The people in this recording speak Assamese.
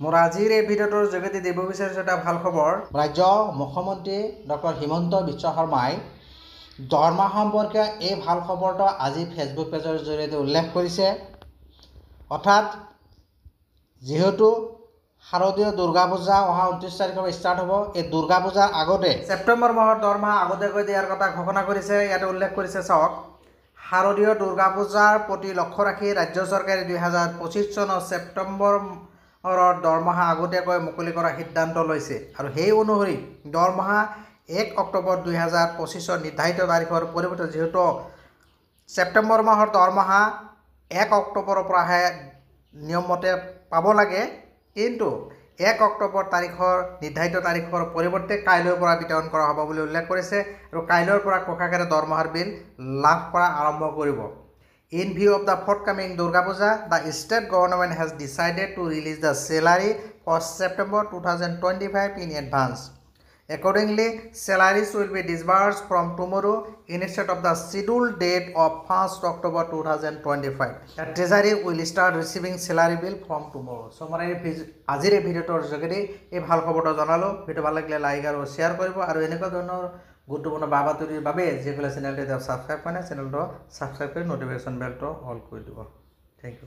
মোৰ আজিৰ এই ভিডিঅ'টোৰ যোগেদি দিব বিচাৰিছোঁ এটা ভাল খবৰ। ৰাজ্যৰ মুখ্যমন্ত্ৰী ডক্টৰ হিমন্ত বিশ্ব শৰ্মাই দৰমহা সম্পৰ্কীয় এই ভাল খবৰটো আজি ফেচবুক পেজৰ জৰিয়তে উল্লেখ কৰিছে। অৰ্থাৎ যিহেতু শাৰদীয় দুৰ্গা পূজা অহা 29 তাৰিখৰ পৰা ষ্টাৰ্ট হ'ব, এই দুৰ্গা পূজাৰ আগতে ছেপ্টেম্বৰ মাহৰ দৰমহা আগতীয়াকৈ দিয়াৰ কথা ঘোষণা কৰিছে। ইয়াতে উল্লেখ কৰিছে, চাওক, শাৰদীয় দুৰ্গা পূজাৰ প্ৰতি লক্ষ্য ৰাখি ৰাজ্য চৰকাৰে 2025 চনৰ ছেপ্টেম্বৰ দৰমহা আগতীয়াকৈ মুকলি কৰাৰ সিদ্ধান্ত লৈছে আৰু সেই অনুসৰি দৰমহা 1 অক্টোবৰ 2025 নিৰ্ধাৰিত তাৰিখৰ পৰিৱৰ্তে যিহেতু ছেপ্টেম্বৰ মাহৰ দৰমহা 1 অক্টোবৰৰ পৰাহে নিয়মমতে পাব লাগে, কিন্তু 1 অক্টোবৰ নিৰ্ধাৰিত তাৰিখৰ পৰিৱৰ্তে কাইলৈৰ পৰা বিতৰণ কৰা হ'ব বুলি উল্লেখ কৰিছে আৰু কাইলৈৰ পৰা কৃষকে দৰমহাৰ বিল লাভ কৰা আৰম্ভ কৰিব। In view of the forthcoming Durga Puja, the state government has decided to release the salary for September 2025 in advance. Accordingly, salaries will be disbursed from tomorrow instead of the scheduled date of 1st October 2025. The Treasury will start receiving salary bill from tomorrow. So, মই আজিৰ এই ভিডিঅ'টোৰ যোগেদি এই ভাল খবৰটো জনালোঁ। ভিডিঅ' ভাল লাগিলে লাইক আৰু শ্বেয়াৰ কৰিব আৰু এনেকুৱা ধৰণৰ গুৰুত্বপূৰ্ণ বাতৰিৰ বাবে যিসকলে চেনেলটো ছাবস্ক্ৰাইব কৰে চেনেলটো ছাবস্ক্ৰাইব কৰি নটিফিকেশ্যন বেলটো অল কৰি দিব। Thank U.